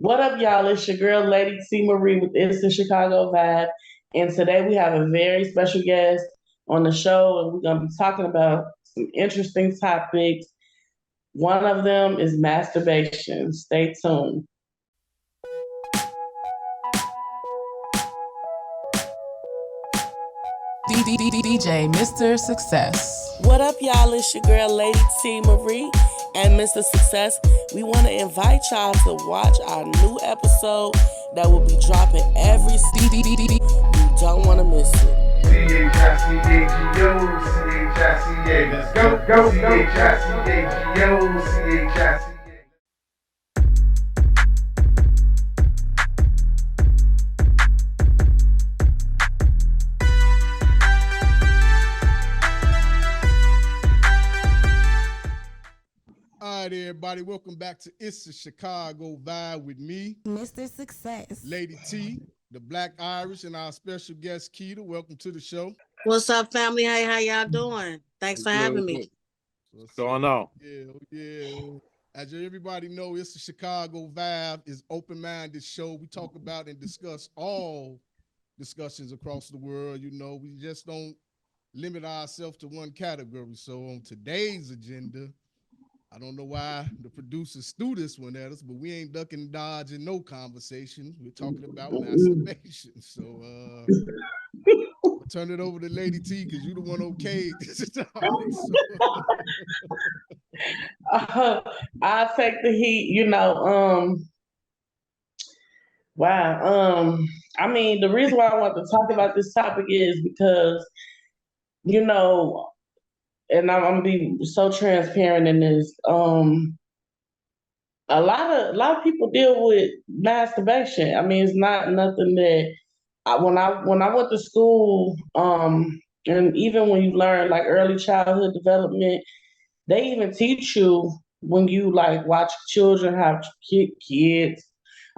What up, y'all? It's your girl, Lady T. Marie with Itz A Chicago Vibe. And today we have a very special guest on the show, and we're going to be talking about some interesting topics. One of them is masturbation. Stay tuned. DJ Mr. Success. What up, y'all? It's your girl, Lady T. Marie and Mr. Success. We want to invite y'all to watch our new episode that will be dropping every You don't want to miss it. C-H-I-C-A-G-O, C-H-I-C-A. Let's go. C-H-I-C-A-G-O, C-H-I-C-A. All right, everybody, welcome back to Itz A Chicago Vibe with me, Mr. Success, Lady T, the Black Irish, and our special guest, Keita. Welcome to the show. What's up, family? Hey, how y'all doing? Thanks for having me. What's going on? Yeah. As everybody know, Itz A Chicago Vibe is open-minded show. We talk about and discuss all discussions across the world. You know, we just don't limit ourselves to one category. So on today's agenda, I don't know why the producers threw this one at us, but we ain't ducking and dodging no conversation. We're talking about masturbation. So I'll turn it over to Lady T because you the one okayed this topic. I'll take the heat, wow. I mean, the reason why I want to talk about this topic is because, and I'm gonna be so transparent in this. A lot of people deal with masturbation. I mean, it's not nothing that when I went to school, and even when you learn like early childhood development, they even teach you when you like watch children have kids.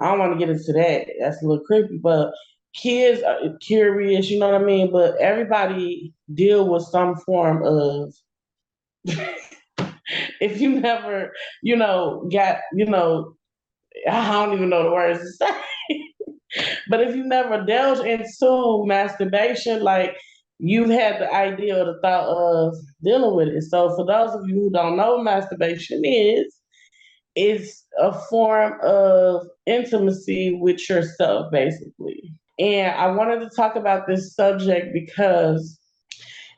I don't want to get into that. That's a little creepy, but kids are curious, you know what I mean? But everybody deal with some form of if you never, got, I don't even know the words to say. But if you never delved into masturbation, like you've had the idea or the thought of dealing with it. So for those of you who don't know what masturbation is, it's a form of intimacy with yourself, basically. And I wanted to talk about this subject because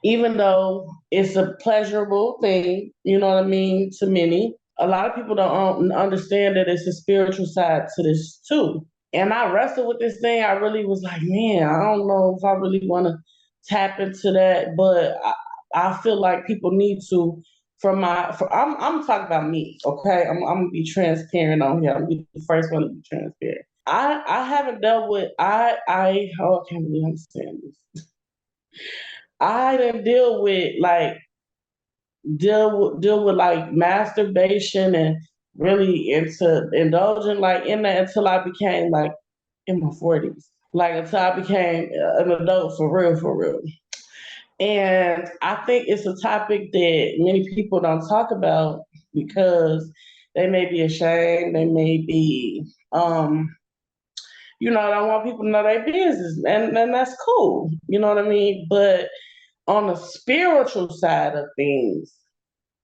even though it's a pleasurable thing, you know what I mean, to many, a lot of people don't understand that it's a spiritual side to this too. And I wrestled with this thing. I really was like, man, I don't know if I really want to tap into that, but I feel like people need to. I'm talking about me, okay? I'm gonna be transparent on here. I'm gonna be the first one to be transparent. I haven't dealt with I can't believe I'm saying this. I didn't deal with like masturbation and really into indulging like in that until I became like in my 40s, like until I became an adult for real. And I think it's a topic that many people don't talk about because they may be ashamed, they may be don't want people to know their business, and that's cool, you know what I mean? But on the spiritual side of things,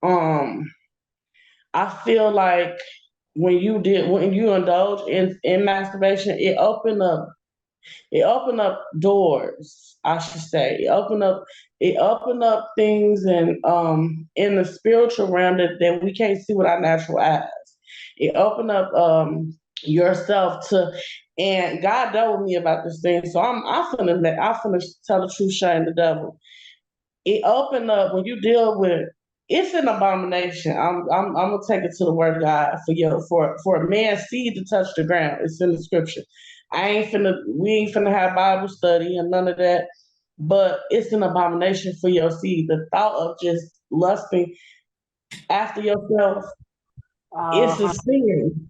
I feel like when you indulge in masturbation, it opened up doors, I should say. It opened up things and in the spiritual realm that we can't see with our natural eyes. It opened up yourself to, and God dealt with me about this thing. So I'm finna tell the truth, shame the devil. It opened up when you deal with it's an abomination. I'm gonna take it to the word of God for a man's seed to touch the ground. It's in the scripture. We ain't finna have Bible study and none of that. But it's an abomination for your seed. The thought of just lusting after yourself is a sin.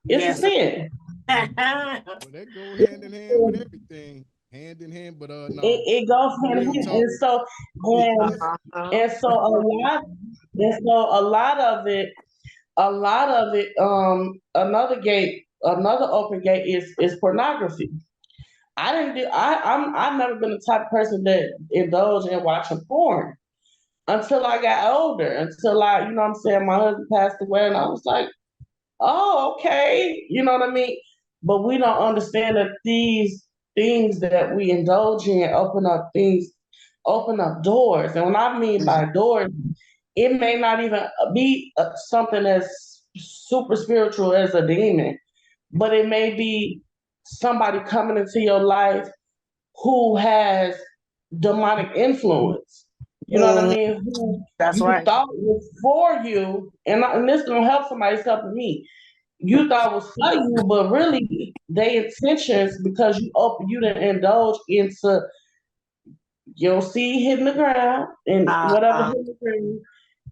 It's a sin. Well, that go hand in hand with everything. Hand in hand, but no. It goes hand in hand. And so a lot of it, another gate another open gate is pornography. I didn't do. I've never been the type of person that indulged in watching porn until I got older. Until I, you know, what I'm saying, my husband passed away, and I was like, oh, okay, you know what I mean. But we don't understand that these things that we indulge in open up doors. And when I mean by doors, it may not even be something as super spiritual as a demon, but it may be somebody coming into your life who has demonic influence. You know what I mean? Who That's you right. thought was for you, and this gonna help somebody's helping me. You thought was for you, but really they intentions because you didn't indulge into your seed hitting the ground and whatever Uh-huh. hitting the ground,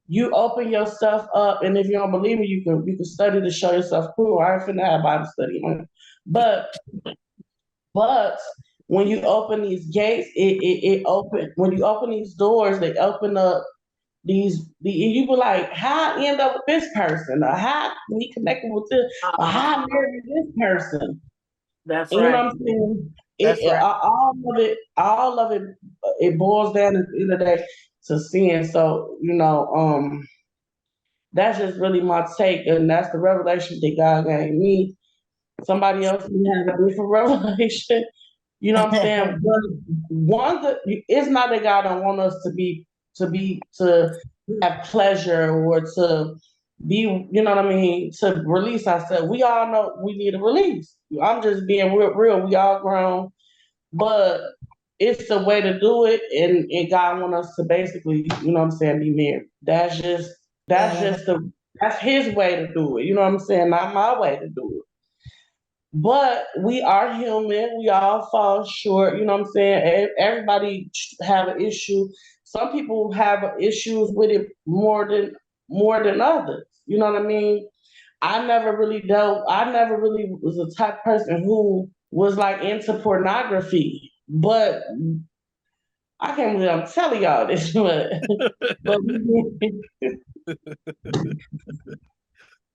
you open yourself up. And if you don't believe me, you can study to show yourself proof. I ain't finna have Bible study on it. But when you open these gates, it open when you open these doors, they open up you be like, how I end up with this person, or how we connected with this, or how I Uh-huh. married this person. That's And you know right. what I'm saying? That's right. All of it, it boils down at the end of the day to sin. So that's just really my take, and that's the revelation that God gave me. Somebody else may have a different revelation. You know what I'm saying? But it's not that God don't want us to have pleasure or to be, you know what I mean, to release ourselves. We all know we need a release. I'm just being real. We all grown, but it's the way to do it, and God want us to basically, you know what I'm saying, be married. That's his way to do it. You know what I'm saying? Not my way to do it. But we are human. We all fall short. You know what I'm saying? Everybody have an issue. Some people have issues with it more than others. You know what I mean? I never really was the type of person who was like into pornography. But I can't believe I'm telling y'all this, but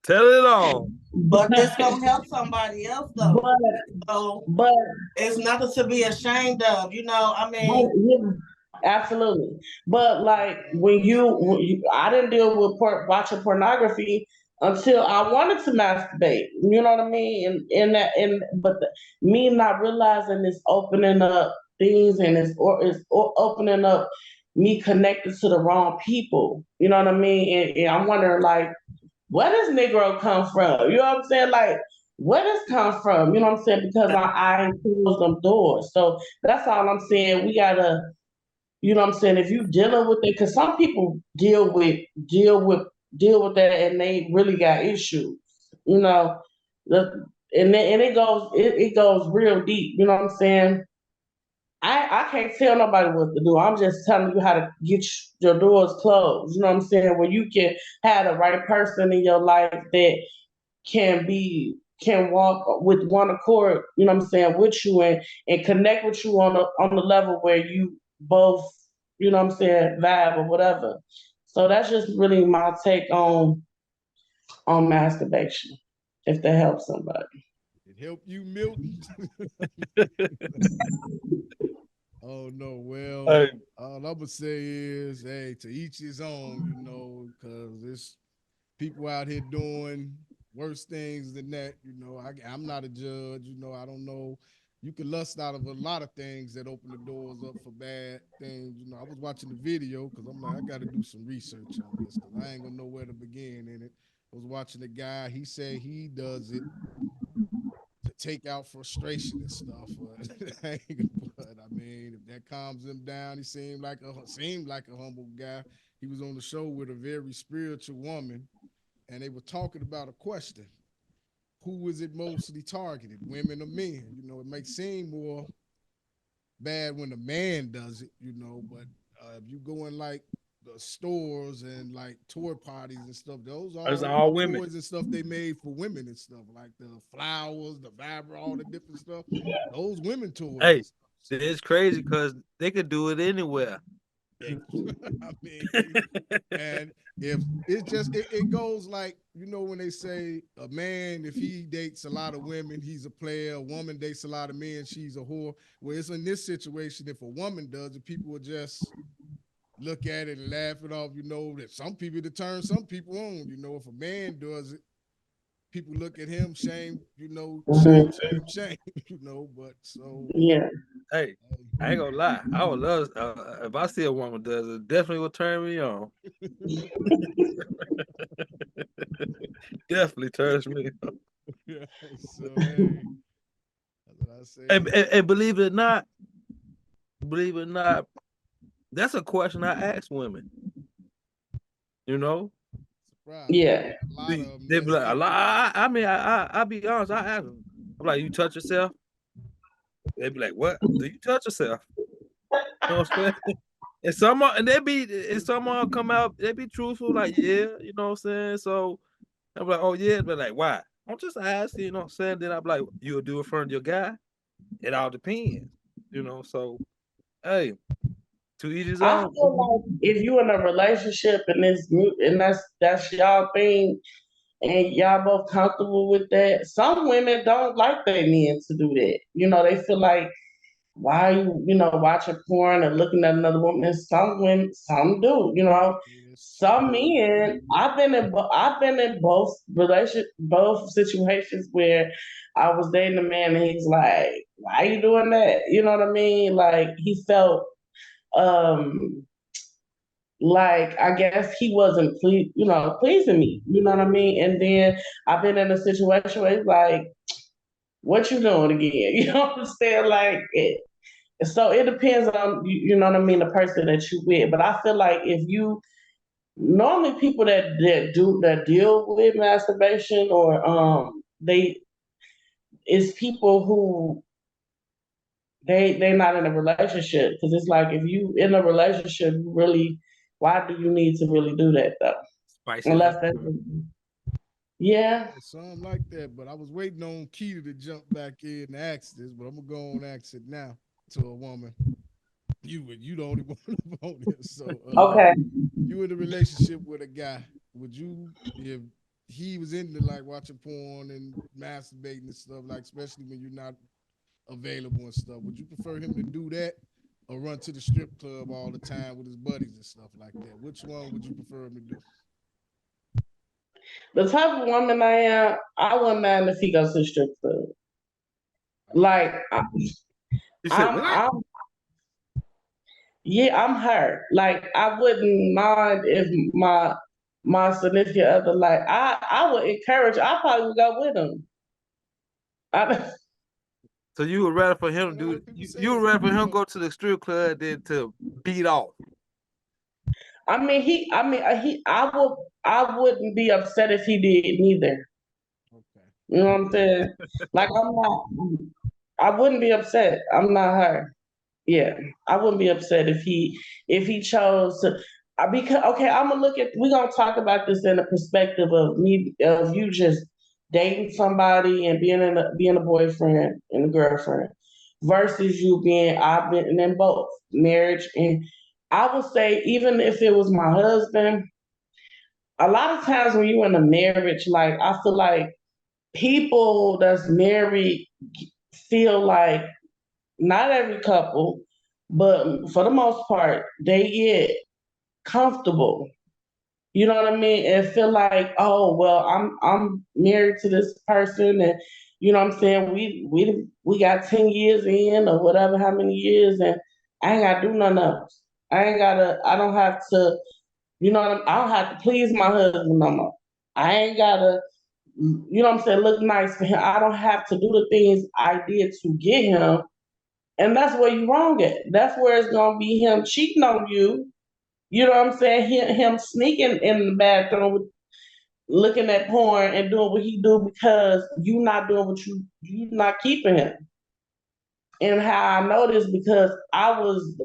Tell it all. But this gonna help somebody else though. but So but it's nothing to be ashamed of. I But, mean, yeah, absolutely. But like I didn't deal with watching pornography until I wanted to masturbate. You know what I mean? Me not realizing it's opening up things, and it's opening up me connected to the wrong people. You know what I mean? And I'm wondering like, where does Negro come from? You know what I'm saying? Like, where does come from? You know what I'm saying? Because I closed them doors. So that's all I'm saying. We gotta, you know what I'm saying? If you dealing with it, because some people deal with that, and they really got issues. You know, the and it goes real deep. You know what I'm saying? I can't tell nobody what to do. I'm just telling you how to get your doors closed. You know what I'm saying? Where you can have the right person in your life that can walk with one accord, you know what I'm saying, with you, and connect with you on the level where you both, you know what I'm saying, vibe or whatever. So that's just really my take on masturbation, if that helps somebody. It helped you, Milton. Oh no, well, Hey, all I'm gonna say is, hey, to each his own, because there's people out here doing worse things than that. I'm not a judge. I don't know. You can lust out of a lot of things that open the doors up for bad things. I was watching the video because I'm like, I got to do some research on this because I ain't gonna know where to begin in it. I was watching a guy. He said he does it to take out frustration and stuff. But I mean, if that calms him down, he seemed like a humble guy. He was on the show with a very spiritual woman, and they were talking about a question: who is it mostly targeted, women or men? It may seem more bad when a man does it, but if you go in like the stores and like toy parties and stuff, those it's all all women. toys and stuff they made for women and stuff, like the flowers, the vibra, all the different stuff. Those women toys and Hey, stuff. So, it's crazy because they could do it anywhere. I mean, and if it's just it goes like, you know, when they say a man, if he dates a lot of women, he's a player. A woman dates a lot of men, she's a whore. Well, it's in this situation, if a woman does it, people will just look at it and laugh it off. You know that some people to turn some people on. You know, if a man does it, people look at him, shame. You know, shame, shame, shame. You know, but so Yeah. Hey, I ain't gonna lie. I would love if I see a woman does it, definitely would turn me on. Definitely turns me on. yeah, so hey, that's what I say. And believe it or not, that's a question I ask women. You know, Surprise. Yeah. A lot of them. they be like, a lot. I mean, I be honest. I ask them. I'm like, you touch yourself? They be like, what? Do you touch yourself? You know what I'm saying? And some come out, they be truthful, like, yeah, you know what I'm saying? So I'm like, oh yeah, but like, why? I'm just asking, you know what I'm saying? Then I'm like, you'll do it in front of your guy? It all depends, you know. So hey, to each his I own. feel like if you in a relationship and that's y'all thing and y'all both comfortable with that, some women don't like their men to do that. You know, they feel like why are you know, watching porn or looking at another woman? And some women, some do. You know, Yes. some men. I've been in both situations where I was dating a man and he's like, "Why are you doing that?" You know what I mean? Like he felt um like I guess he wasn't pleasing me. You know what I mean? And then I've been in a situation where it's like, "What you doing again?" You know what I'm saying? Like so it depends on you know what I mean, the person that you with. But I feel like if you normally people that deal with masturbation or they is people who they not in a relationship because it's like if you in a relationship, you really why do you need to really do that though? Spice it Unless up. that's yeah. Yeah, some like that, but I was waiting on Keita to jump back in and ask this, but I'm gonna go on and ask it now to a woman. You the only one on this. So Okay. you in a relationship with a guy, would you if he was into like watching porn and masturbating and stuff, like especially when you're not available and stuff, would you prefer him to do that or run to the strip club all the time with his buddies and stuff like that? Which one would you prefer him to do? The type of woman I am, I wouldn't mind if he goes to the strip club. I get Like You said what? I'm yeah, I'm her. Like I wouldn't mind if my significant other, like I would encourage. I probably would go with him. I, So you would rather for that. him And a lot do of people say you would that. rather for him go to the strip club than to beat off. I mean, I wouldn't be upset if he did neither. Okay. You know what I'm saying? Like I wouldn't be upset. I'm not her. Yeah, I wouldn't be upset if he chose to. Because okay, I'm gonna look at. We're gonna talk about this in the perspective of me of you just dating somebody and being a boyfriend and a girlfriend versus you being. I've been in both marriage and I would say even if it was my husband, a lot of times when you're in a marriage, like I feel like people that's married feel like not every couple, but for the most part, they get comfortable. You know what I mean? And feel like, oh well, I'm married to this person, and you know what I'm saying. We got 10 years in or whatever, how many years, and I ain't gotta do nothing else. I ain't gotta. I don't have to. You know what I don't have to please my husband no more. I ain't gotta. You know what I'm saying? Look nice for him. I don't have to do the things I did to get him, and that's where you're wrong at. That's where it's gonna be him cheating on you. You know what I'm saying? Him sneaking in the bathroom, looking at porn and doing what he do because you not doing what you not keeping him. And how I know this because I was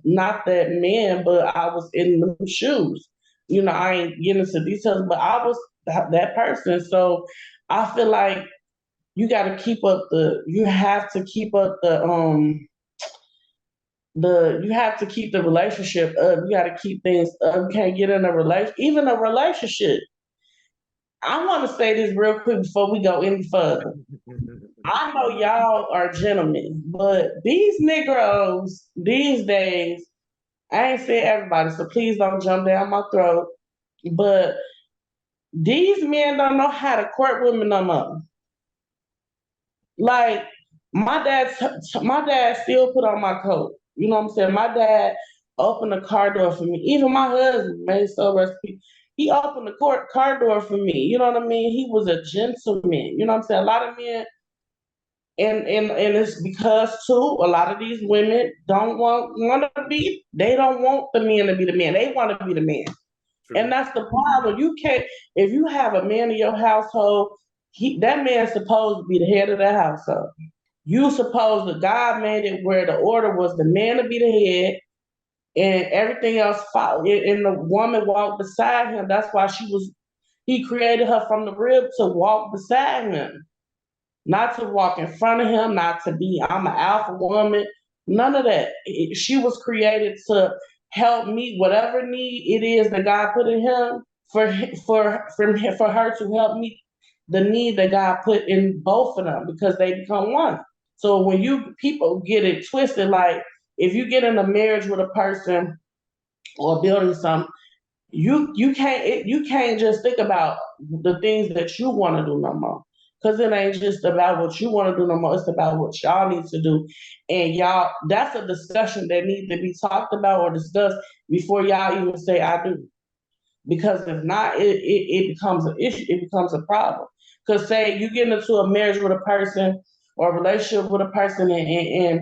not that man, but I was in the shoes. You know, I ain't getting into details, but I was that person. So I feel like you have to keep up the you have to keep the relationship up. You got to keep things up. You can't get in a even a relationship. I want to say this real quick before we go any further. I know y'all are gentlemen, but these Negroes these days, I ain't saying everybody, so please don't jump down my throat. But these men don't know how to court women no more. Like my dad still put on my coat. You know what I'm saying? My dad opened the car door for me. Even my husband, may so rest in peace, he opened the car door for me. You know what I mean? He was a gentleman. You know what I'm saying? A lot of men, and it's because too, a lot of these women don't want to be. They don't want the men to be the man. They want to be the man. True. And that's the problem. You can't, if you have a man in your household, that man's supposed to be the head of the household. You supposed to, God made it where the order was the man to be the head and everything else followed. And the woman walked beside him. That's why he created her from the rib to walk beside him, not to walk in front of him, not to be, I'm an alpha woman, none of that. She was created to help meet whatever need it is that God put in him for her to help meet the need that God put in both of them because they become one. So when people get it twisted, like if you get in a marriage with a person or building something, you can't just think about the things that you want to do no more. Cause it ain't just about what you want to do no more. It's about what y'all need to do. And y'all, that's a discussion that needs to be talked about or discussed before y'all even say I do. Because if not, it becomes an issue, it becomes a problem. Cause say you get into a marriage with a person or a relationship with a person and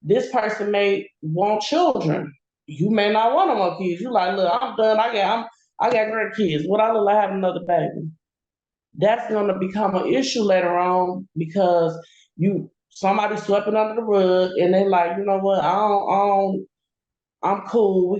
this person may want children. You may not want no more kids. You like, look, I'm done. I got grandkids. What I look like having another baby. That's gonna become an issue later on because somebody swept it under the rug and they like, you know what, I'm cool.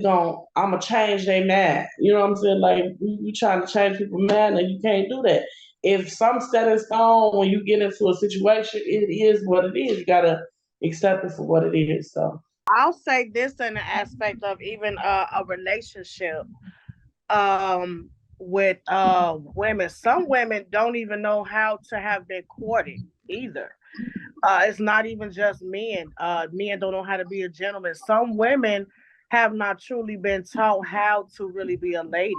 I'm gonna change their mind. You know what I'm saying? Like you trying to change people's mind and you can't do that. If some set in stone when you get into a situation, it is what it is. You gotta accept it for what it is. So I'll say this in the aspect of even a relationship with women. Some women don't even know how to have been courted either. It's not even just men. Men don't know how to be a gentleman. Some women have not truly been taught how to really be a lady,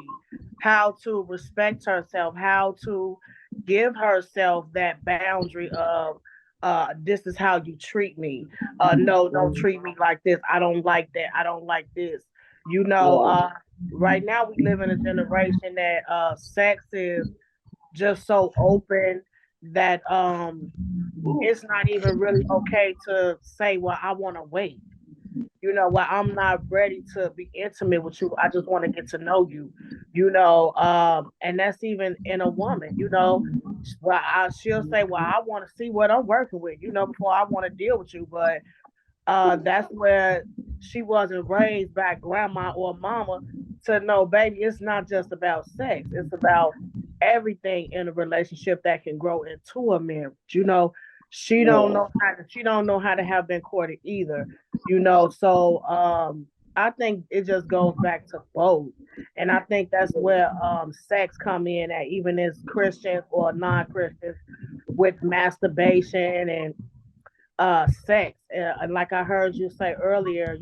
how to respect herself, how to give herself that boundary of this is how you treat me. No, don't treat me like this. I don't like that. I don't like this. You know, right now we live in a generation that sex is just so open that it's not even really okay to say, well, I want to wait. You know, well, I'm not ready to be intimate with you. I just want to get to know you, and that's even in a woman, well, she'll say, well, I want to see what I'm working with, before I want to deal with you. But that's where she wasn't raised by grandma or mama to know, baby, it's not just about sex. It's about everything in a relationship that can grow into a marriage. She don't know how to have been courted either. So I think it just goes back to both. And I think that's where sex come in at, even as Christians or non-Christians, with masturbation and sex. And like I heard you say earlier,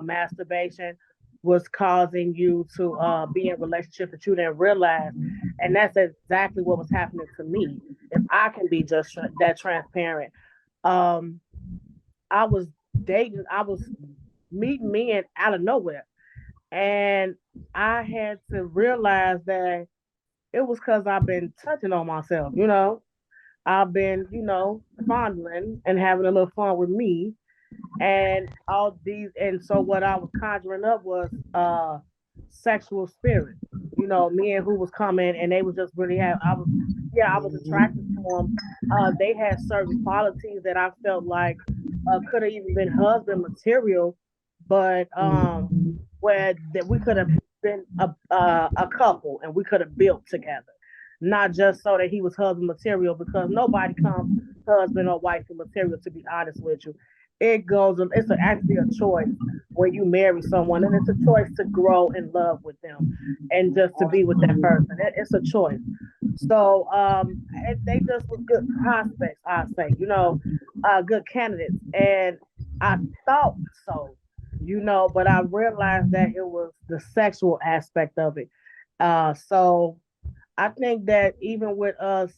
masturbation was causing you to be in relationships that you didn't realize. And that's exactly what was happening to me. If I can be just that transparent. I was meeting men out of nowhere. And I had to realize that it was because I've been touching on myself, I've been, fondling and having a little fun with me. And all these, and so what I was conjuring up was sexual spirit. Men who was coming and they was just really I was attracted to them. They had certain qualities that I felt like could have even been husband material, but where that we could have been a couple and we could have built together. Not just so that he was husband material, because nobody comes husband or wife material, to be honest with you. it goes. Actually a choice when you marry someone, and it's a choice to grow in love with them, and just to be with that person. It's a choice. So they just was good prospects, I say. Good candidates, and I thought so. But I realized that it was the sexual aspect of it. So I think that even with us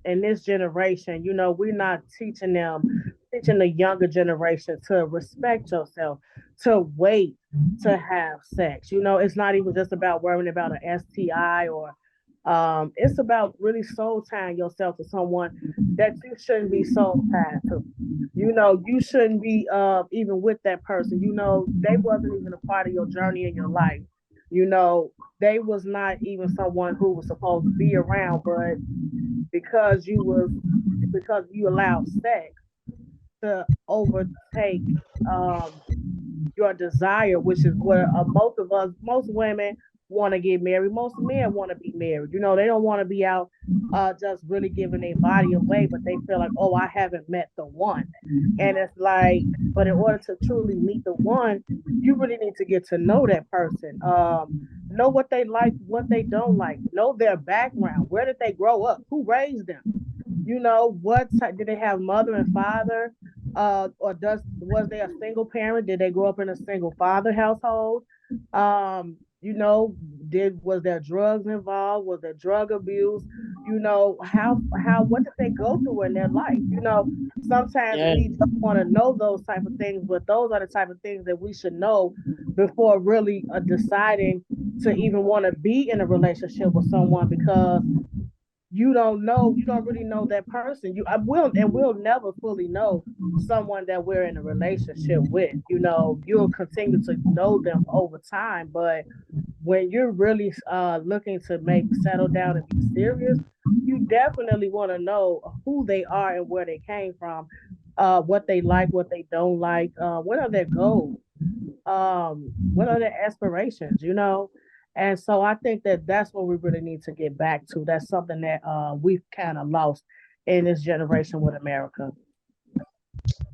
in this generation, we're not teaching the younger generation to respect yourself, to wait to have sex. It's not even just about worrying about an STI or it's about really soul tying yourself to someone that you shouldn't be soul tied to. You shouldn't be even with that person. They wasn't even a part of your journey in your life. You know, they was not even someone who was supposed to be around, but because you allowed sex to overtake um your desire, which is what most women want to get married. Most men want to be married. They don't want to be out just really giving their body away, but they feel like, oh, I haven't met the one. And it's like, but in order to truly meet the one, you really need to get to know that person. Know what they like, what they don't like, know their background, where did they grow up, who raised them, what type, did they have mother and father? Or was they a single parent? Did they grow up in a single father household? You know, was there drugs involved? Was there drug abuse? How what did they go through in their life? Sometimes Yeah. we don't want to know those type of things, but those are the type of things that we should know before really deciding to even want to be in a relationship with someone, because you don't really know that person. We'll never fully know someone that we're in a relationship with. You'll continue to know them over time, but when you're really looking to maybe settle down and be serious, you definitely want to know who they are and where they came from, what they like, what they don't like, what are their goals, what are their aspirations, and so I think that that's what we really need to get back to. That's something that we've kind of lost in this generation with America.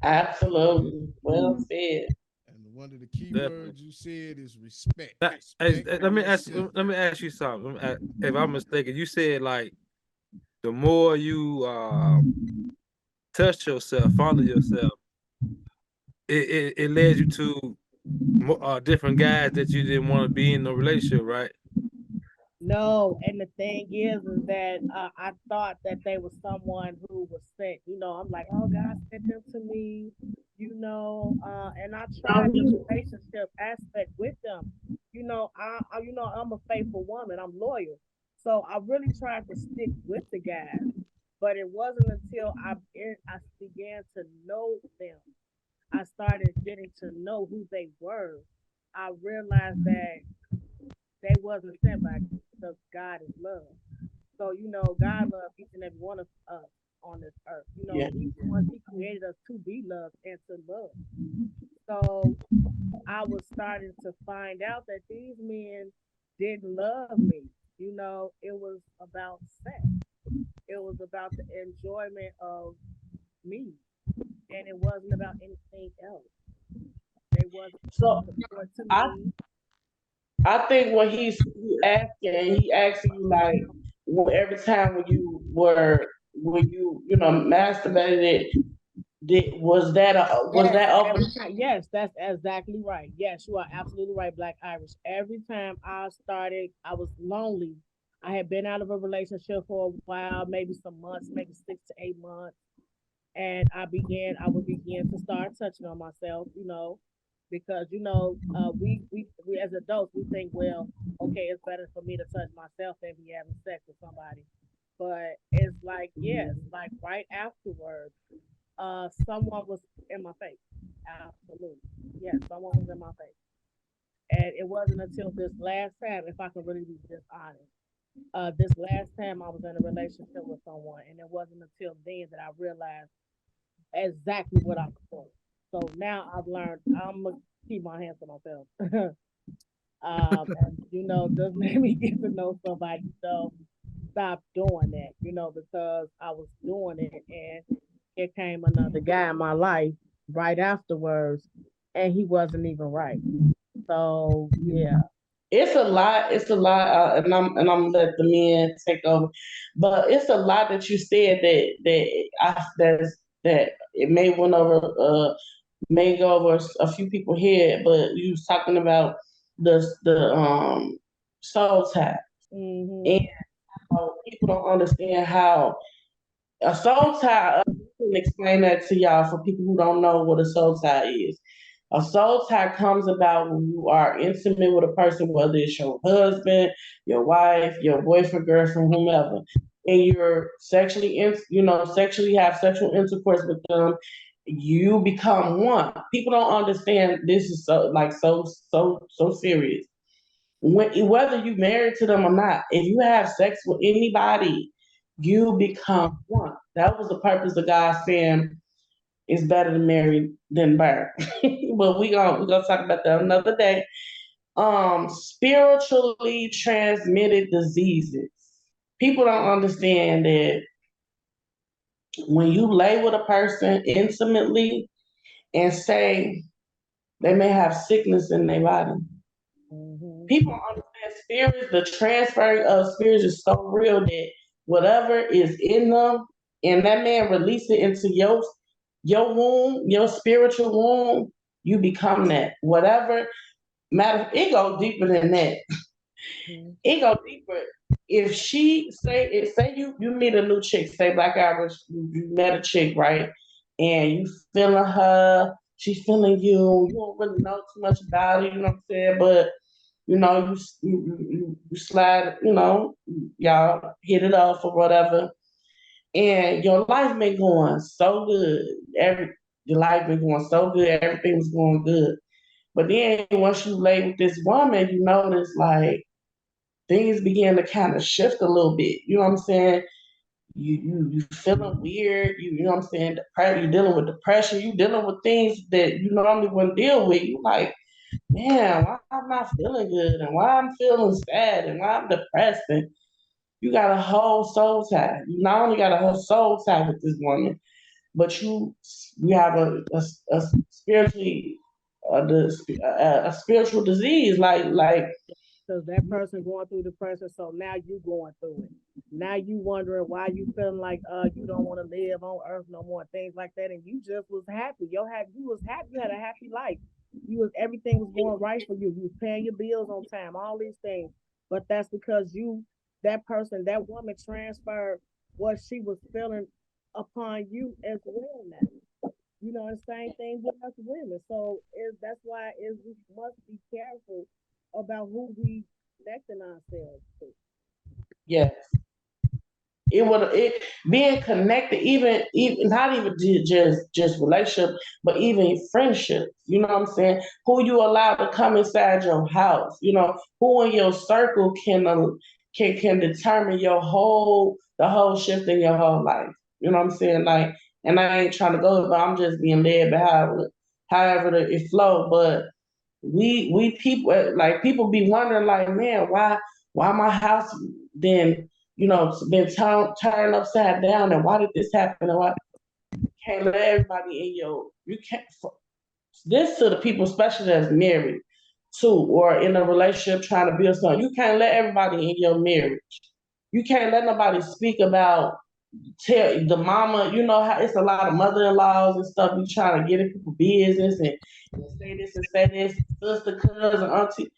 Absolutely. Well said. And one of the key Definitely. words you said is respect. Hey, Respect let me ask yourself. let me ask you something. If I'm mistaken, you said like the more you touch yourself, follow yourself, it led you to different guys that you didn't want to be in a relationship, right? No, and the thing is that I thought that they was someone who was sent. I'm like, oh, God sent them to me. And I tried the relationship aspect with them. I'm a faithful woman. I'm loyal, so I really tried to stick with the guys. But it wasn't until I began to know them, I started getting to know who they were. I realized that they wasn't sent by God, because God is love. So God loved each and every one of us on this earth. Yeah. He created us to be loved and to love. So I was starting to find out that these men didn't love me. It was about sex. It was about the enjoyment of me, and it wasn't about anything else. They wasn't So support to I me. I think when he asking you like every time when you know masturbated, was Yes, that up? every time. Yes, that's exactly right. Yes, you are absolutely right, Black Irish. Every time I was lonely. I had been out of a relationship for a while, maybe some months, maybe 6 to 8 months, and I would begin to start touching on myself, because we as adults we think, well, okay, it's better for me to touch myself than be having sex with somebody, but it's like, yes, like right afterwards, someone was in my face. Absolutely. Yes, someone was in my face. And it wasn't until this last time, if I can really be just honest, this last time I was in a relationship with someone, and it wasn't until then that I realized exactly what I was doing. So now I've learned I'm gonna keep my hands to myself. And just let me get to know somebody. So stop doing that, because I was doing it, and here came another guy in my life right afterwards, and he wasn't even right. So yeah. It's a lot. It's a lot, and I'm let the men take over. But it's a lot that you said that it may go over a few people head. But you was talking about the soul tie, Hmm. and how people don't understand how a soul tie. I can explain that to y'all for people who don't know what a soul tie is. A soul tie comes about when you are intimate with a person, whether it's your husband, your wife, your boyfriend, girlfriend, whomever, and you're sexually have sexual intercourse with them. You become one. People don't understand this is so serious. Whether you married to them or not, if you have sex with anybody, you become one. That was the purpose of God saying it's better to marry than burn. But we gonna talk about that another day. Spiritually transmitted diseases. People don't understand that when you lay with a person intimately and say they may have sickness in their body. Hmm. People don't understand spirits, the transfer of spirits is so real that whatever is in them, and that man release it into your womb, your spiritual womb, you become that. Whatever matter, it goes deeper than that. It goes deeper. If say you meet a new chick, say Black Average, you met a chick, right? And you feeling her, she's feeling you. You don't really know too much about it, you know what I'm saying? But you slide, y'all hit it off or whatever, and your life been going so good. Your life been going so good. Everything was going good. But then once you lay with this woman, you notice like things begin to kind of shift a little bit. You know what I'm saying? You feeling weird. You know what I'm saying? You're dealing with depression. You dealing with things that you normally wouldn't deal with. You like, man, why I'm not feeling good, and why I'm feeling sad, and why I'm depressed, and you got a whole soul tie. You not only got a whole soul tie with this woman, but you have a spiritually a spiritual disease like Because that person going through depression, so now you going through it. Now you wondering why you feeling like you don't want to live on earth no more, things like that, and you just was happy. You was happy, you had a happy life. Everything was going right for you. You was paying your bills on time, all these things. But that's because that person, that woman transferred what she was feeling upon you as well now. The same thing with us women. So that's why we must be careful about who we connecting ourselves to. yes. It being connected, even not even just relationship, but even friendship. You know what I'm saying? Who you allow to come inside your house? Who in your circle can determine the whole shift in your whole life. You know what I'm saying? Like, and I ain't trying to go, but I'm just being led by however it flow. But we people like people be wondering like, man, why my house then been turned upside down, and why did this happen, and why can't let everybody in your you can't this to the people especially that's married too or in a relationship trying to build something. You can't let everybody in your marriage. You can't let nobody speak about tell the mama, how it's a lot of mother-in-laws and stuff. You trying to get in people's business and say this, sister, cousin, auntie.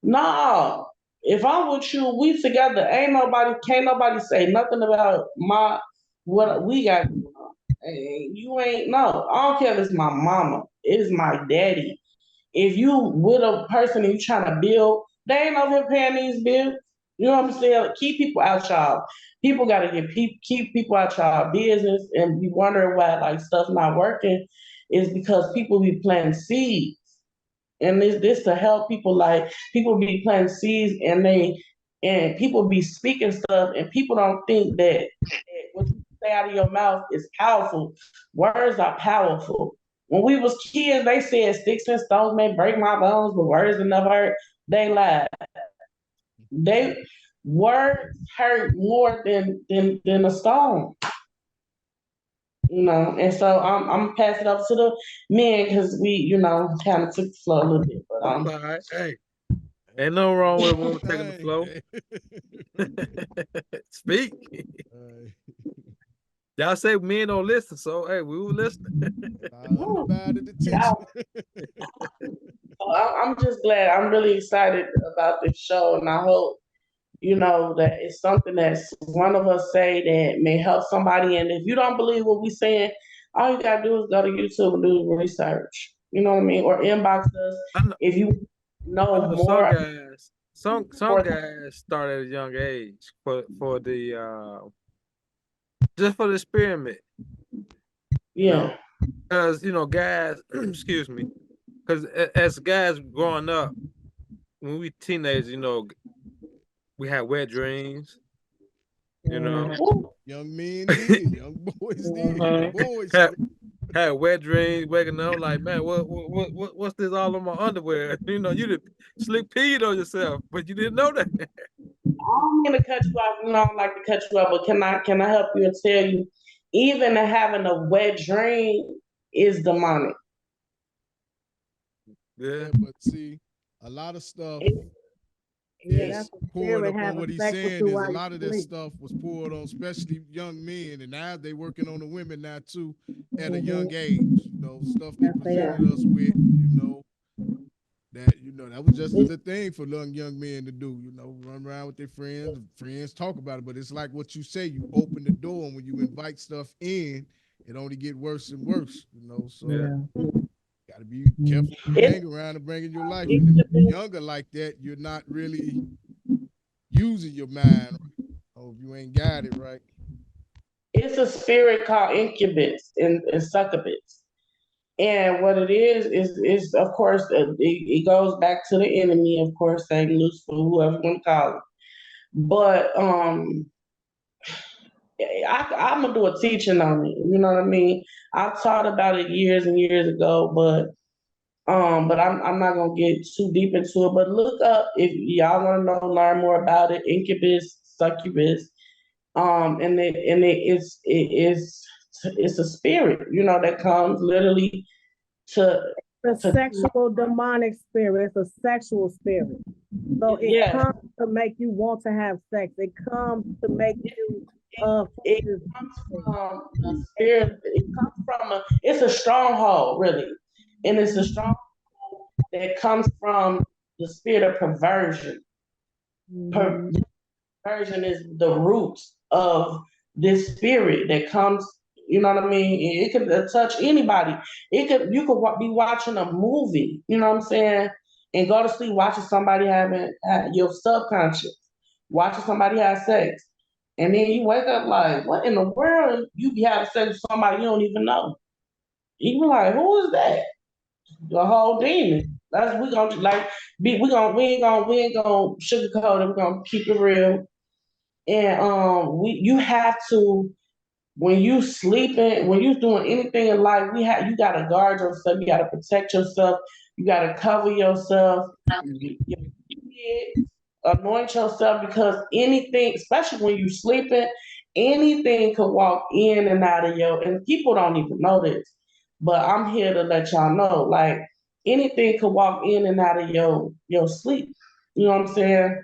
No, if I'm with you, we together. Can't nobody say nothing about what we got going on. You ain't no. I don't care if it's my mama. It is my daddy. If you with a person and you trying to build, they ain't over here paying these bills. You know what I'm saying? Keep people out y'all. People got to keep people out y'all business and be wondering why like stuff not working is because people be planting seeds. And this to help people like people be planting seeds and people be speaking stuff and people don't think that what you say out of your mouth is powerful. Words are powerful. When we was kids, they said sticks and stones may break my bones, but words will never hurt. They lied. They words hurt more than a stone. And so I'm pass it up to the men because we, kind of took the floor a little bit. But All right. Hey, ain't no wrong with a woman taking the flow. Speak. Y'all say men don't listen, so hey, we were listening. Undivided attention. I'm just glad. I'm really excited about this show, and I hope that it's something that one of us say that may help somebody. And if you don't believe what we're saying, all you gotta do is go to YouTube and do research. You know what I mean? Or inbox us if you know more. Some guys start at a young age for the just for the experiment. Yeah. Because guys, excuse me, because as guys growing up, when we teenagers, we had wet dreams. Young men did, young boys did. Boys had wet dreams, waking up like, man, what's this all on my underwear? You did slick peed on yourself, but you didn't know that. I'm gonna cut you off. I don't like to cut you off, but can I help you and tell you, even having a wet dream is demonic. Yeah, but see, a lot of stuff is poured up on what he's saying is a lot of this stuff was poured on, especially young men, and now they working on the women now too at a young age. Stuff they presented us with, that was just the thing for young men to do, run around with their friends talk about it. But it's like what you say, you open the door, and when you invite stuff in, it only get worse and worse, so gotta be careful you hang around and bring in your life. And if you're younger like that, you're not really using your mind right. Or if you ain't got it right. It's a spirit called incubus and succubus. And what it is of course, it goes back to the enemy, of course, Satan, Lucifer, whoever you want to call it. But I'm gonna do a teaching on it. You know what I mean? I taught about it years and years ago, but I'm not gonna get too deep into it. But look up if y'all want to learn more about it. Incubus, succubus, and it's a spirit, that comes literally to sexual demonic spirit. It's a sexual spirit. So it comes to make you want to have sex. It comes to make you it comes from the spirit. It comes from it's a stronghold, really. And it's a stronghold that comes from the spirit of perversion. Perversion is the root of this spirit that comes, you know what I mean? It could touch anybody. You could be watching a movie, you know what I'm saying? And go to sleep watching somebody having your subconscious, watching somebody have sex. And then you wake up like, what in the world? You be having sex with somebody you don't even know. You be like, who is that? The whole demon. That's we gonna like we ain't gonna sugarcoat it. We're gonna keep it real. And you have to, when you sleeping, when you doing anything in life, you gotta guard yourself. You gotta protect yourself. You gotta cover yourself. Anoint yourself, because anything, especially when you sleeping, anything could walk in and out of and people don't even know this, but I'm here to let y'all know, like, anything could walk in and out of your sleep. You know what I'm saying?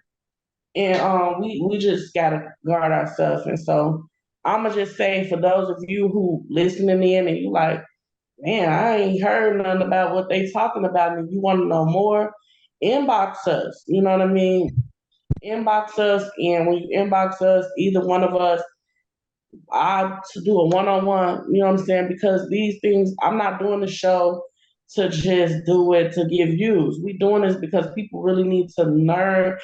And we just gotta guard ourselves. And so I'ma just say, for those of you who listening in and you like, man, I ain't heard nothing about what they talking about, and you want to know more, inbox us. You know what I mean? Inbox us, and when you inbox us, either one of us, I to do a one-on-one, you know what I'm saying? Because these things, I'm not doing the show to just do it to give views. We doing this because people really need to learn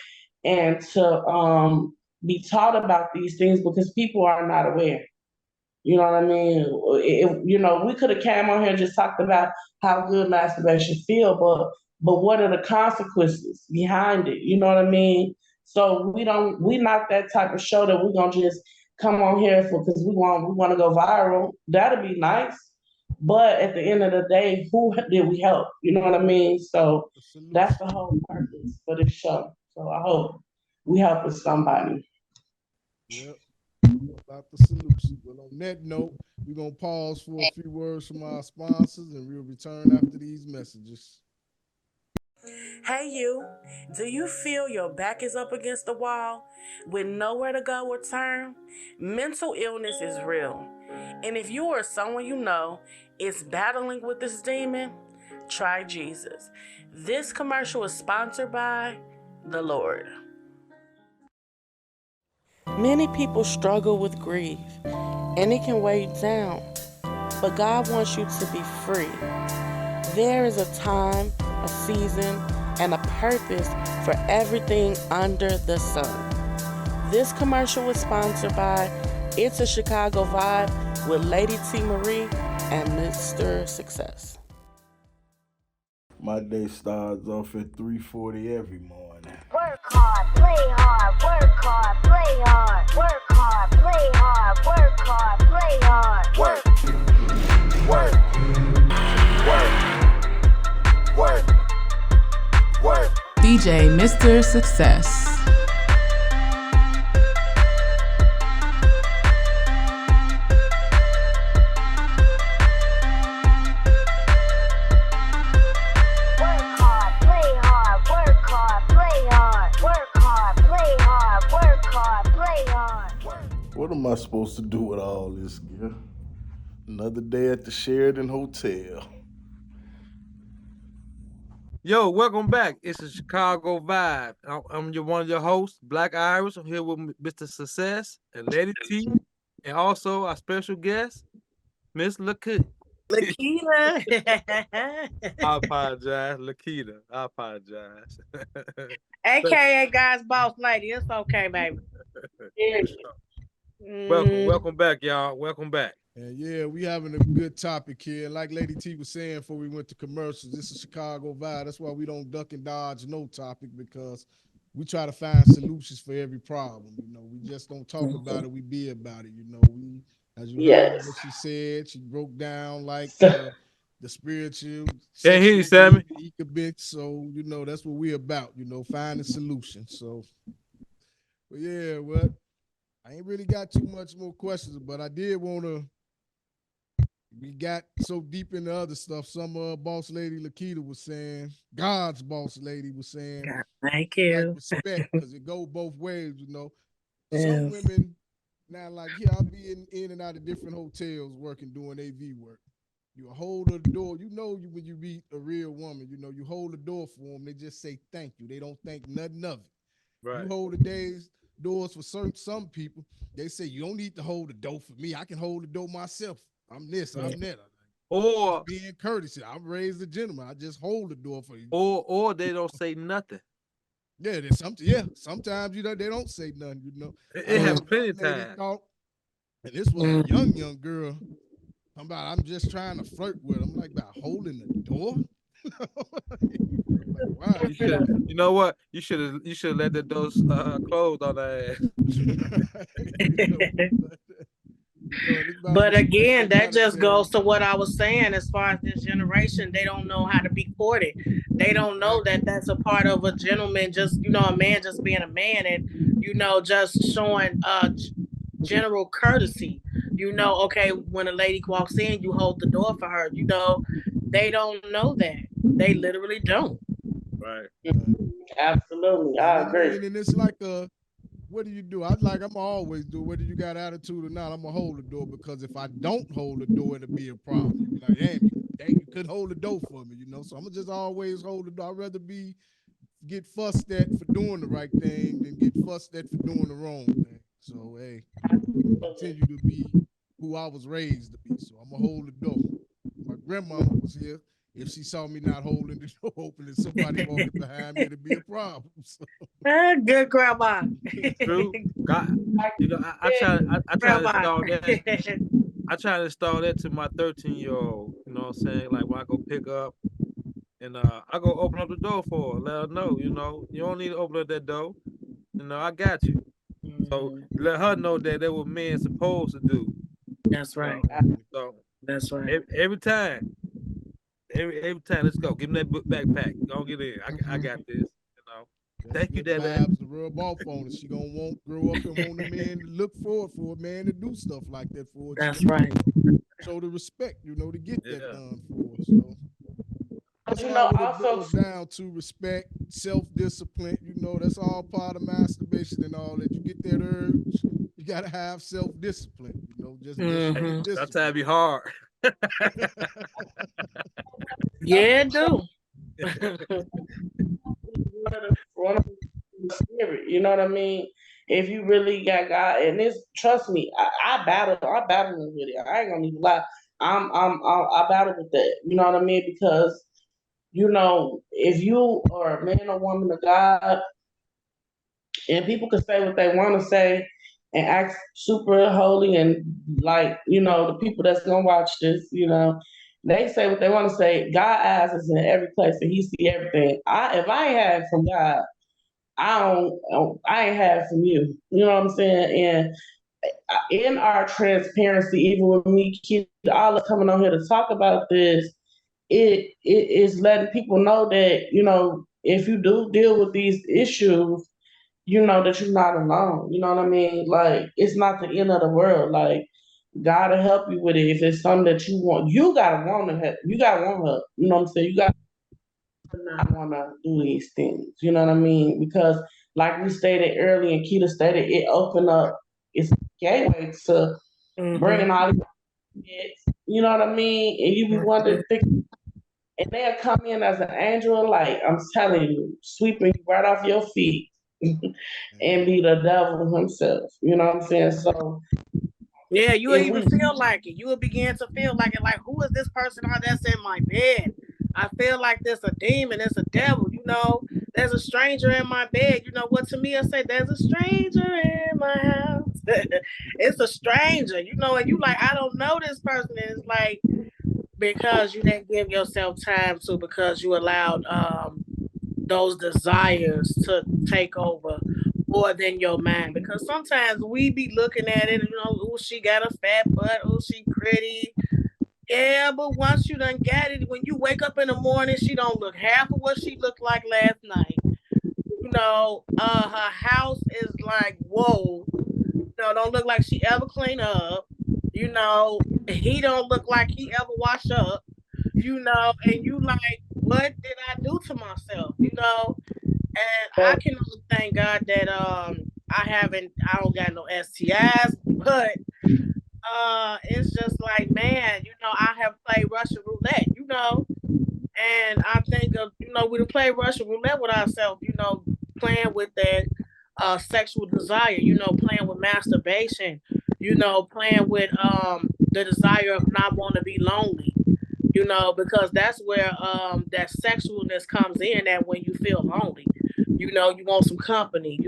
and to be taught about these things, because people are not aware. You know what I mean? We could have came on here and just talked about how good masturbation feel, but what are the consequences behind it? You know what I mean? So we not that type of show that we're gonna just come on here for because we want to go viral. That'd be nice. But at the end of the day, who did we help? You know what I mean? So that's the whole purpose for this show. So I hope we helping somebody. Yep. about the solution. But on that note, we're gonna pause for a few words from our sponsors, and we'll return after these messages. Hey, you. Do you feel your back is up against the wall with nowhere to go or turn? Mental illness is real. And if you or someone you know is battling with this demon, try Jesus. This commercial is sponsored by the Lord. Many people struggle with grief, and it can weigh you down. But God wants you to be free. There is a time, a season, and a purpose for everything under the sun. This commercial was sponsored by Itz A Chicago Vibe with Lady T. Marie and Mr. Success. My day starts off at 3:40 every morning. Work hard, play hard, work hard, play hard, work hard, play hard, work hard, play hard. Work, work, work, work, work. DJ Mr. Success. Work hard, play hard, work hard, play hard, work hard, play hard, work hard, play hard. What am I supposed to do with all this, girl? Another day at the Sheraton Hotel. Yo, welcome back. It's a Chicago Vibe. I'm one of your hosts, Black Iris. I'm here with Mr. Success and Lady T, and also our special guest, Miss Lakita. Lakita. I apologize, Lakita. I apologize. AKA God's boss lady. It's okay, baby. Welcome back, y'all. Welcome back. And yeah, we having a good topic here. Like Lady T was saying before we went to commercials, this is Chicago Vibe. That's why we don't duck and dodge no topic, because we try to find solutions for every problem. You know, we just don't talk about it, we be about it. You know, we, as you heard what she said, she broke down like the spiritual. Hey, here, Sammy. So, you know, that's what we're about, you know, finding solutions. So, but yeah, well, I ain't really got too much more questions, but I did want to. We got so deep into other stuff. Some boss lady Lakita was saying, God's boss lady was saying, thank you. Like respect, because it go both ways, you know. Some women, now like here, I'll be in and out of different hotels working, doing AV work. You hold the door, you know, when you meet a real woman, you know, you hold the door for them, they just say thank you. They don't think nothing of it. Right. You hold the doors for some people, they say you don't need to hold the door for me. I can hold the door myself. I'm this, I'm that. Or being courteous. I'm raised a gentleman. I just hold the door for you. Or they don't say nothing. Yeah, sometimes you know they don't say nothing, you know. It happened plenty of times. And this was a young girl. I'm just trying to flirt with her. I'm like, about holding the door. Like, wow. You know what? You should have let the doors close on that ass. But again, that just goes to what I was saying as far as this generation. They don't know how to be courted. They don't know that that's a part of a gentleman, just, you know, a man just being a man and, you know, just showing general courtesy. You know, okay, when a lady walks in, you hold the door for her. You know, they don't know that. They literally don't. Right. Absolutely. I agree. And it's like what do you do? I'm always do, whether you got attitude or not, I'm gonna hold the door, because if I don't hold the door, it'll be a problem. You'll be like, dang, you couldn't hold the door for me, you know. So I'm gonna just always hold the door. I'd rather get fussed at for doing the right thing than get fussed at for doing the wrong thing. So hey, continue to be who I was raised to be. So I'm gonna hold the door. My grandmama was here. If she saw me not holding the door open and somebody walking behind me, it'd be a problem. So. Good grandma. True. God, you know, I try to install that. I try to install that to my 13-year-old. You know what I'm saying? Like when I go pick up, and I go open up the door for her, let her know. You know, you don't need to open up that door. You know, I got you. So let her know that what men supposed to do. That's right. So that's right. Every time, let's go. Give me that backpack. Don't get in. I got this. You know. Thank you, good David. vibes to rub off on her. She gonna grow up and want a man to look forward for a man to do stuff like that for her. That's right. Show the respect, to get that Yeah. done for her. So that's You all know, what it also boils down to: respect, self-discipline. That's all part of masturbation and all that. You get that urge, you gotta have self-discipline. Just Mhm. discipline. Sometimes be hard. Yeah, it do. one of the spirit, you know what I mean? If you really got God, and this, trust me, I battle with it. I ain't gonna even lie. I battle with that. You know what I mean? Because if you are a man or woman of God, and people can say what they want to say and act super holy, and like the people that's gonna watch this, they say what they want to say. God eyes is in every place, and He see everything. If I ain't had it from God, I ain't had it from you. You know what I'm saying? And in our transparency, even with me, Kid, all of coming on here to talk about this, it is letting people know that if you do deal with these issues, that you're not alone. You know what I mean? Like, it's not the end of the world. Like, God will help you with it. If it's something that you want, you gotta want to help. You gotta want help. You know what I'm saying? You gotta not want to do these things. You know what I mean? Because, like we stated earlier, and Keita stated, it opened up its gateway to bringing all these kids. You know what I mean? And you be wondering, and they'll come in as an angel of light. I'm telling you, sweeping you right off your feet. And be the devil himself. You know what I'm saying? So Yeah, you will even feel like it. You will begin to feel like it. Like, who is this person that's in my bed? I feel like there's a demon, there's a devil. There's a stranger in my bed. You know what to me I say? There's a stranger in my house. It's a stranger. And you like, I don't know this person. And it's like, because you didn't give yourself time to, because you allowed those desires to take over more than your mind. Because sometimes we be looking at it, oh, she got a fat butt, oh, she pretty. Yeah, but once you done got it, when you wake up in the morning, she don't look half of what she looked like last night. Her house is like, whoa. Don't look like she ever clean up. He don't look like he ever wash up. And you like, what did I do to myself? And I can only thank God that I don't got no STIs, but it's just like, man, I have played Russian roulette, and I think of, we done played Russian roulette with ourselves, playing with that sexual desire, playing with masturbation, playing with the desire of not wanting to be lonely, because that's where that sexualness comes in, that when you feel lonely, you want some company,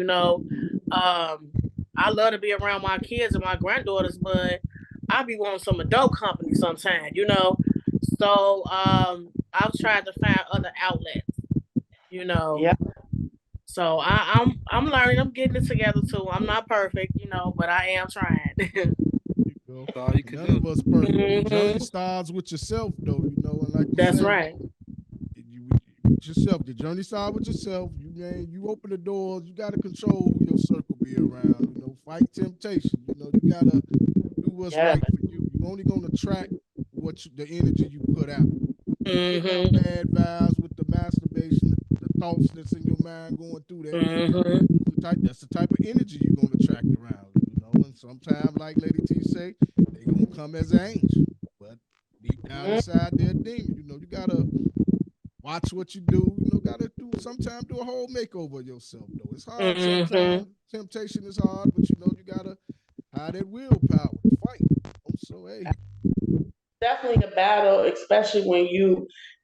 I love to be around my kids and my granddaughters, but I be wanting some adult company sometimes, So I've tried to find other outlets, Yeah. So I'm learning. I'm getting it together too. I'm not perfect, but I am trying. All you can None do. of us perfect. The journey starts with yourself, though. And like you That's say, right. Yourself. The journey starts with yourself. You open the doors. You got to control who your circle be around. Fight temptation. You got to do what's right for you. You're only going to attract the energy you put out. Put out bad vibes with the masturbation, the thoughts that's in your mind going through that. That's the type of energy you're going to attract around. And sometimes, like Lady T say, they going to come as an angel, but deep down inside they're a demon. You got to watch what you do. Got to sometimes do a whole makeover of yourself, though. It's hard sometimes. Temptation is hard, but you got to have that willpower to fight. So, hey. Definitely a battle, especially when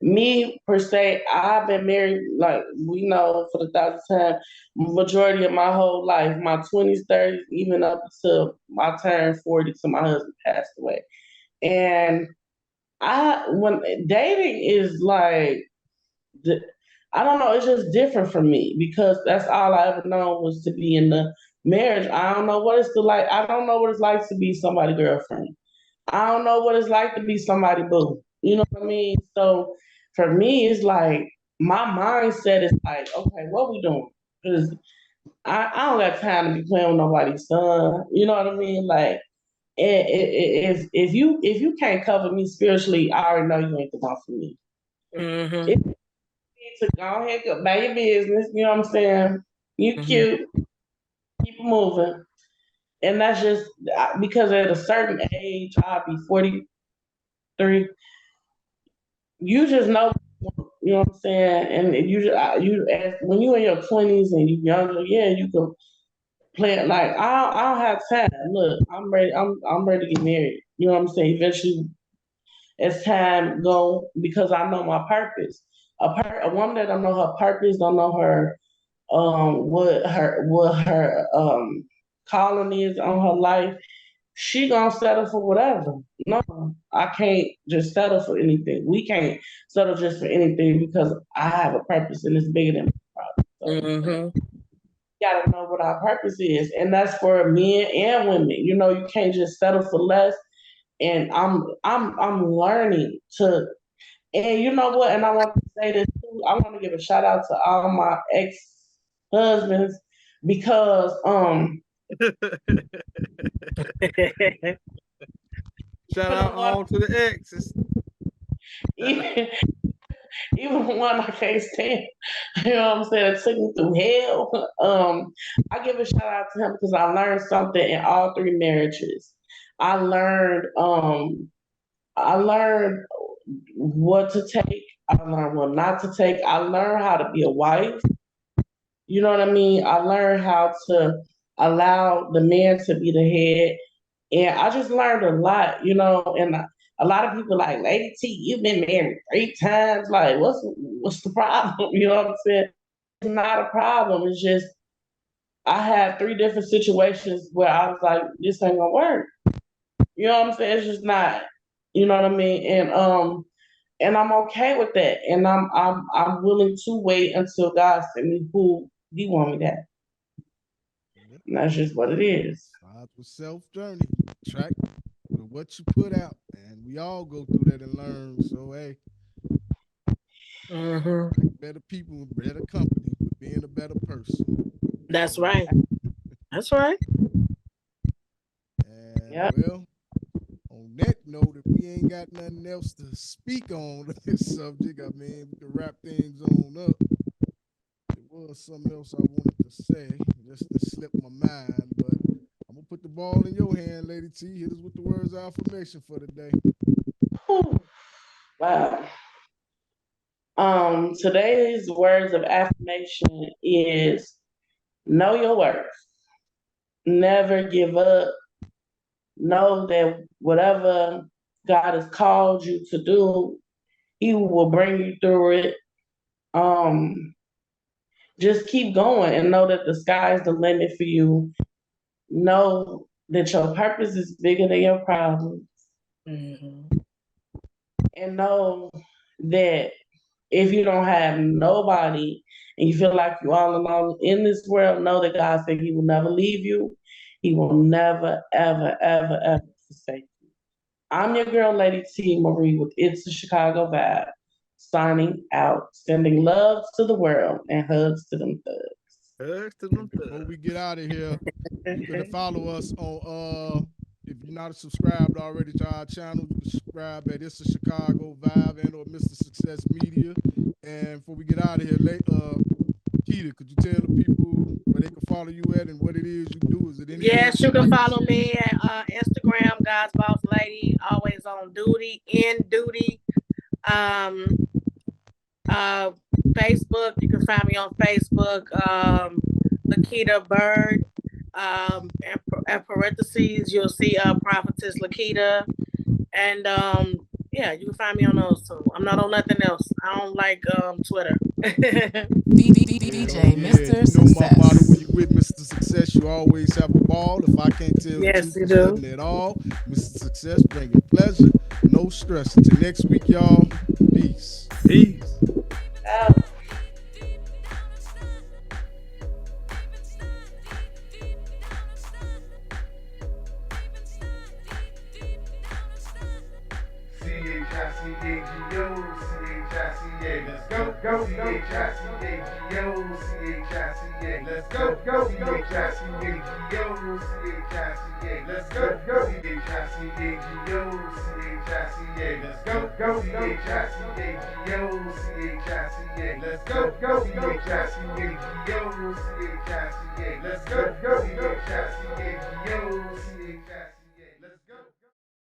me per se, I've been married, like we know, for the thousandth time, majority of my whole life, my 20s, 30s, even up to my turn 40 till my husband passed away. And when dating is like, I don't know, it's just different for me, because that's all I ever known was to be in the marriage. I don't know what it's like. I don't know what it's like to be somebody's girlfriend. I don't know what it's like to be somebody boo. You know what I mean? So for me, it's like my mindset is like, okay, what we doing? Cause I don't got time to be playing with nobody's son. You know what I mean? Like, if you can't cover me spiritually, I already know you ain't the one for me. Mm-hmm. If you need to go ahead, go about your business. You know what I'm saying? You cute, keep it moving, and that's just because at a certain age, I'll be 43. You just know, you know what I'm saying, and you as when you in your 20s and you younger, yeah, you can play it like I don't have time. Look, I'm ready. I'm ready to get married. You know what I'm saying? Eventually, as time go, because I know my purpose. A woman that don't know her purpose, don't know her what her calling is on her life, she gonna settle for whatever. No, I can't just settle for anything. We can't settle just for anything because I have a purpose and it's bigger than my problem. So Mm-hmm. you gotta know what our purpose is, and that's for men and women. You know, you can't just settle for less. And I'm learning to, and you know what? And I want to say this too. I want to give a shout out to all my ex husbands because Shout even the out one all to the exes. even even one I can't stand, you know what I'm saying, it took me through hell. I give a shout out to him because I learned something in all three marriages. I learned I learned what to take. I learned what not to take. I learned how to be a wife. You know what I mean? I learned how to allow the man to be the head. And I just learned a lot, you know, and a lot of people like, Lady T, you've been married 3 times. Like, what's the problem? You know what I'm saying? It's not a problem. It's just I had 3 different situations where I was like, this ain't gonna work. You know what I'm saying? It's just not. You know what I mean? And I'm okay with that. And I'm willing to wait until God send me who He want me that. And that's just what it is. God with self journey. Track with what you put out. And we all go through that and learn. So hey, Mm-hmm. like better people, better company, but being a better person. That's right. That's right. And Yeah. well, on that note, if we ain't got nothing else to speak on this subject, I mean, we can wrap things on up. There was something else I wanted to say, just to slip my mind, but I'm gonna put the ball in your hand, Lady T. Hit us with the words of affirmation for the day. Whew. Wow. Today's words of affirmation is know your worth. Never give up. Know that whatever God has called you to do, He will bring you through it. Um, just keep going and know that the sky's the limit for you. Know that your purpose is bigger than your problems. Mm-hmm. And know that if you don't have nobody and you feel like you're all alone in this world, know that God said He will never leave you. He will never, ever, ever, ever forsake you. I'm your girl, Lady T. Marie with It's a Chicago Vibe, signing out, sending love to the world and hugs to them thugs. And before we get out of here, you could follow us on if you're not subscribed already to our channel, you can subscribe at It's a Chicago Vibe and or Mr. Success Media. And before we get out of here, Keita, could you tell the people where they can follow you at and what it is you do? Is it anything? Yes, you can follow me at Instagram, GodsBossLady, always on duty, in duty. Facebook, you can find me on Facebook, Lakita Byrd. In parentheses, you'll see Prophetess Lakita. And yeah, you can find me on those too. I'm not on nothing else. I don't like Twitter. DJ Mr. You know my motto, when Success. you with Mr. Success, you always have a ball. If I can't tell the Yes, truth, you it's do. nothing at all. Mr. Success bringing pleasure, no stress. Until next week, y'all. Peace. Peace. Out. C-H-I-C-A-G-O, C-H-I-C-A. Let's go, C-H-I-C-A-G-O, C-H-I-C-A. Let's go, C-H-I-C-A-G-O, C-H-I-C-A. Let's go, C-H-I-C-A-G-O, C-H-I-C-A. Let's go, C-H-I-C-A-G-O, C-H-I-C-A. Let's go, C-H-I-C-A-G-O, C-H-I-C-A. Let's go, C-H-I-C-A-G-O, C-H-I-C-A.